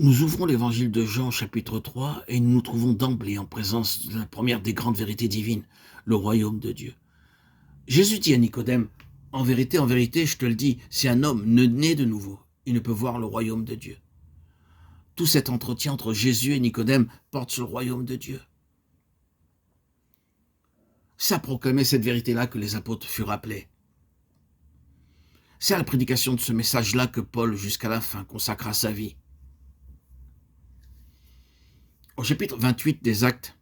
Nous ouvrons l'évangile de Jean chapitre 3 et nous nous trouvons d'emblée en présence de la première des grandes vérités divines, le royaume de Dieu. Jésus dit à Nicodème, en vérité, je te le dis, si un homme ne naît de nouveau, il ne peut voir le royaume de Dieu. Tout cet entretien entre Jésus et Nicodème porte sur le royaume de Dieu. C'est à proclamer cette vérité-là que les apôtres furent appelés. C'est à la prédication de ce message-là que Paul, jusqu'à la fin, consacra sa vie. Au chapitre 28 des Actes,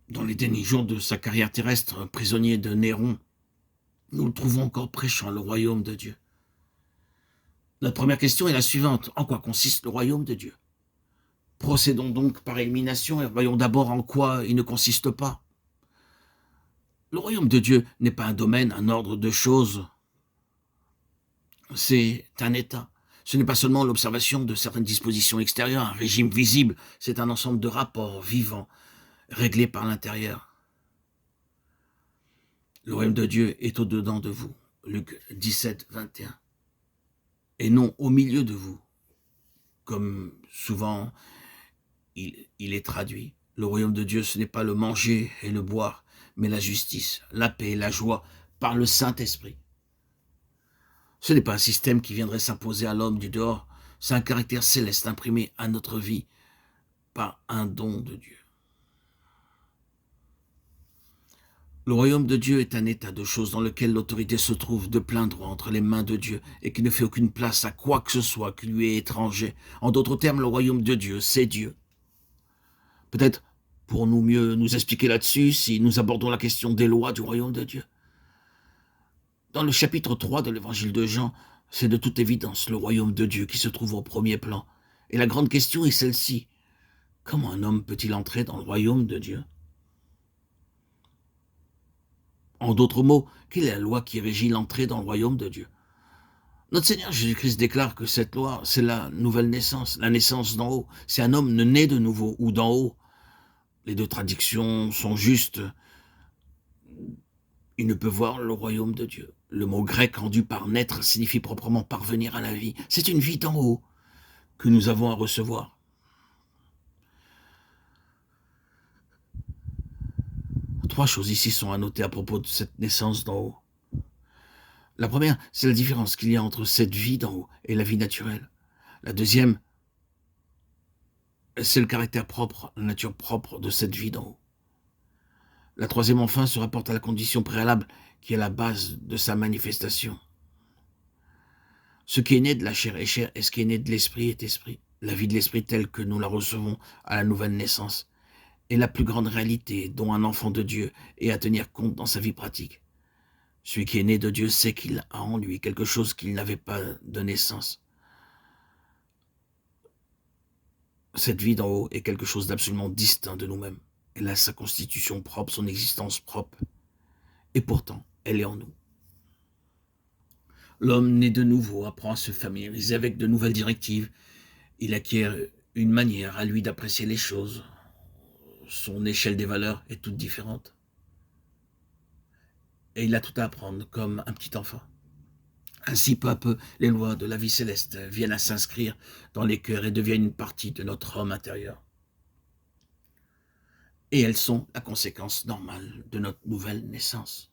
dans les derniers jours de sa carrière terrestre, prisonnier de Néron, nous le trouvons encore prêchant le royaume de Dieu. Notre première question est la suivante. En quoi consiste le royaume de Dieu? Procédons donc par élimination et voyons d'abord en quoi il ne consiste pas. Le royaume de Dieu n'est pas un domaine, un ordre de choses. C'est un état. Ce n'est pas seulement l'observation de certaines dispositions extérieures, un régime visible, c'est un ensemble de rapports vivants, réglés par l'intérieur. Le royaume de Dieu est au-dedans de vous. Luc 17, 21. Et non au milieu de vous, comme souvent il est traduit. Le royaume de Dieu, ce n'est pas le manger et le boire, mais la justice, la paix et la joie par le Saint-Esprit. Ce n'est pas un système qui viendrait s'imposer à l'homme du dehors, c'est un caractère céleste imprimé à notre vie par un don de Dieu. Le royaume de Dieu est un état de choses dans lequel l'autorité se trouve de plein droit entre les mains de Dieu et qui ne fait aucune place à quoi que ce soit qui lui est étranger. En d'autres termes, le royaume de Dieu, c'est Dieu. Peut-être pourrons-nous mieux nous expliquer là-dessus si nous abordons la question des lois du royaume de Dieu. Dans le chapitre 3 de l'évangile de Jean, c'est de toute évidence le royaume de Dieu qui se trouve au premier plan. Et la grande question est celle-ci. Comment un homme peut-il entrer dans le royaume de Dieu? En d'autres mots, quelle est la loi qui régit l'entrée dans le royaume de Dieu? Notre Seigneur Jésus-Christ déclare que cette loi, c'est la nouvelle naissance, la naissance d'en haut. Si un homme ne naît de nouveau ou d'en haut, les deux traductions sont justes. Il ne peut voir le royaume de Dieu. Le mot grec rendu par naître signifie proprement parvenir à la vie. C'est une vie d'en haut que nous avons à recevoir. Trois choses ici sont à noter à propos de cette naissance d'en haut. La première, c'est la différence qu'il y a entre cette vie d'en haut et la vie naturelle. La deuxième, c'est le caractère propre, la nature propre de cette vie d'en haut. La troisième, enfin, se rapporte à la condition préalable qui est la base de sa manifestation. Ce qui est né de la chair est chair, et ce qui est né de l'esprit est esprit. La vie de l'esprit telle que nous la recevons à la nouvelle naissance est la plus grande réalité dont un enfant de Dieu est à tenir compte dans sa vie pratique. Celui qui est né de Dieu sait qu'il a en lui quelque chose qu'il n'avait pas de naissance. Cette vie d'en haut est quelque chose d'absolument distinct de nous-mêmes. Elle a sa constitution propre, son existence propre. Et pourtant, elle est en nous. L'homme né de nouveau apprend à se familiariser avec de nouvelles directives. Il acquiert une manière à lui d'apprécier les choses. Son échelle des valeurs est toute différente. Et il a tout à apprendre comme un petit enfant. Ainsi, peu à peu, les lois de la vie céleste viennent à s'inscrire dans les cœurs et deviennent une partie de notre homme intérieur. Et elles sont la conséquence normale de notre nouvelle naissance.